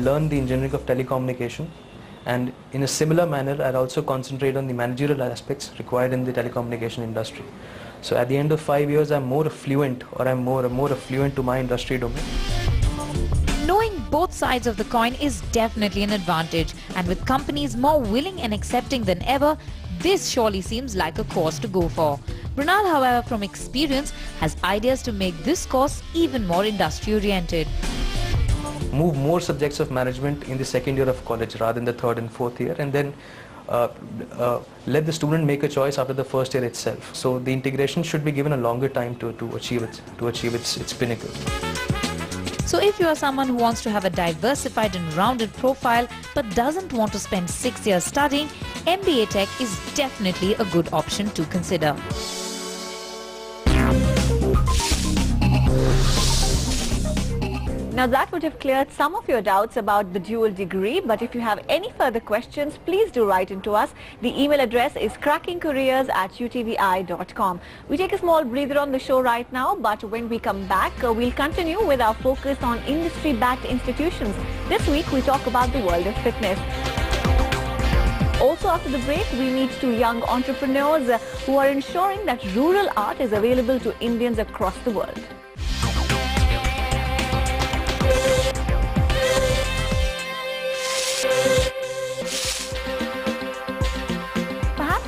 learn the engineering of telecommunication, and in a similar manner I'll also concentrate on the managerial aspects required in the telecommunication industry. So at the end of 5 years I'm more fluent, or I'm more fluent to my industry domain. Knowing both sides of the coin is definitely an advantage, and with companies more willing and accepting than ever, this surely seems like a course to go for. Brunal, however, from experience, has ideas to make this course even more industry-oriented. Move more subjects of management in the second year of college rather than the third and fourth year, and then let the student make a choice after the first year itself. So the integration should be given a longer time to achieve its pinnacle. So if you are someone who wants to have a diversified and rounded profile but doesn't want to spend 6 years studying, MBA Tech is definitely a good option to consider. Now that would have cleared some of your doubts about the dual degree, but if you have any further questions, please do write into us. The email address is crackingcareers@utvi.com. We take a small breather on the show right now, but when we come back, we'll continue with our focus on industry-backed institutions. This week we talk about the world of fitness. Also after the break, we meet two young entrepreneurs who are ensuring that rural art is available to Indians across the world.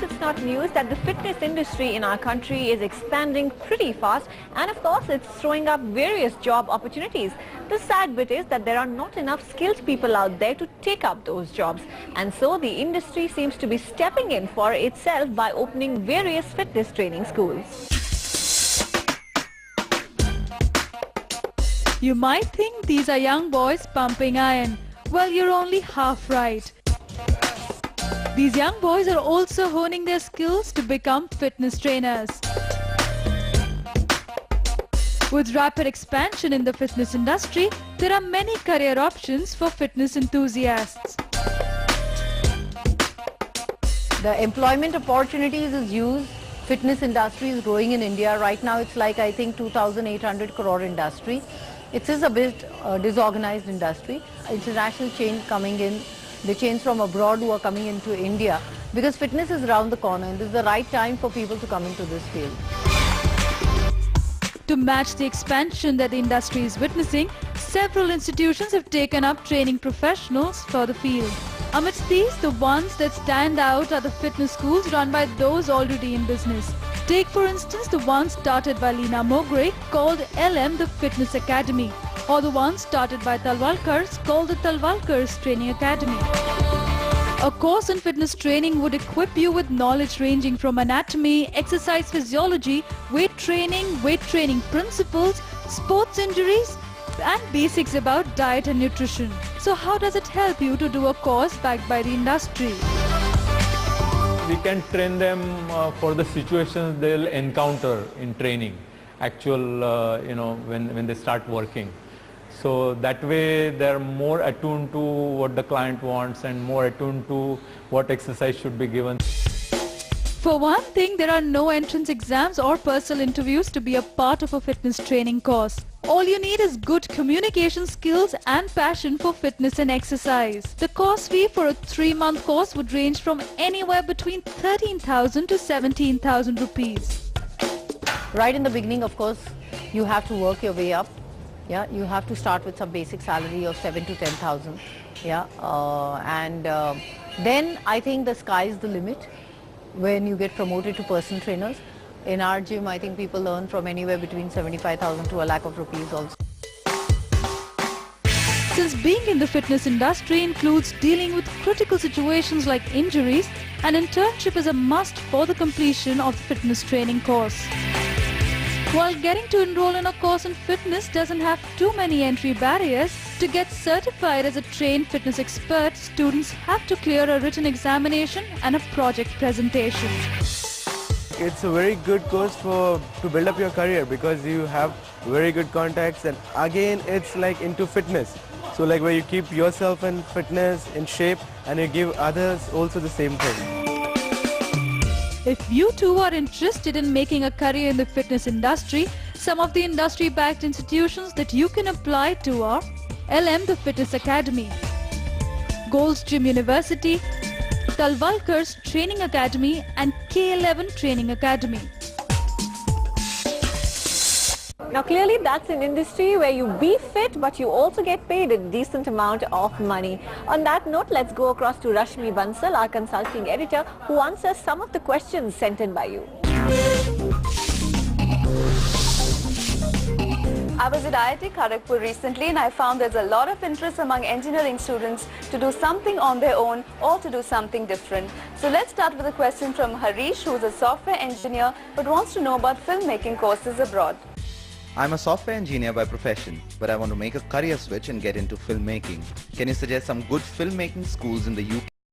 It's not news that the fitness industry in our country is expanding pretty fast, and of course it's throwing up various job opportunities. The sad bit is that there are not enough skilled people out there to take up those jobs, and so the industry seems to be stepping in for itself by opening various fitness training schools. You might think these are young boys pumping iron. Well, you're only half right. These young boys are also honing their skills to become fitness trainers. With rapid expansion in the fitness industry, there are many career options for fitness enthusiasts. The employment opportunities is huge. Fitness industry is growing in India. Right now it's like, I think, 2,800 crore industry. It is a bit disorganized industry. International chains coming in. The chains from abroad who are coming into India, because fitness is around the corner and this is the right time for people to come into this field. To match the expansion that the industry is witnessing, several institutions have taken up training professionals for the field. Amidst these, the ones that stand out are the fitness schools run by those already in business. Take for instance the one started by Leena Mogre called LM the Fitness Academy, or the one started by Talwalkars called the Talwalkars Training Academy. A course in fitness training would equip you with knowledge ranging from anatomy, exercise physiology, weight training principles, sports injuries, and basics about diet and nutrition. So how does it help you to do a course backed by the industry? We can train them for the situations they'll encounter in training, when they start working. So that way they're more attuned to what the client wants and more attuned to what exercise should be given. For one thing, there are no entrance exams or personal interviews to be a part of a fitness training course. All you need is good communication skills and passion for fitness and exercise. The course fee for a 3-month course would range from anywhere between 13,000 to 17,000 rupees. Right in the beginning, of course, you have to work your way up. Yeah, you have to start with some basic salary of 7 to 10,000. Yeah, then I think the sky is the limit when you get promoted to personal trainers. In our gym, I think people earn from anywhere between 75,000 to a lakh of rupees also. Since being in the fitness industry includes dealing with critical situations like injuries, an internship is a must for the completion of the fitness training course. While getting to enroll in a course in fitness doesn't have too many entry barriers, to get certified as a trained fitness expert, students have to clear a written examination and a project presentation. It's a very good course to build up your career because you have very good contacts, and again it's like into fitness. So like where you keep yourself in fitness, in shape, and you give others also the same thing. If you too are interested in making a career in the fitness industry, some of the industry-backed institutions that you can apply to are LM the Fitness Academy, Gold's Gym University, Talwalkar's Training Academy and K11 Training Academy. Now clearly that's an industry where you be fit but you also get paid a decent amount of money. On that note, let's go across to Rashmi Bansal, our consulting editor, who answers some of the questions sent in by you. I was at IIT Kharagpur recently and I found there's a lot of interest among engineering students to do something on their own or to do something different. So let's start with a question from Harish, who's a software engineer but wants to know about filmmaking courses abroad. I'm a software engineer by profession, but I want to make a career switch and get into filmmaking. Can you suggest some good filmmaking schools in the UK?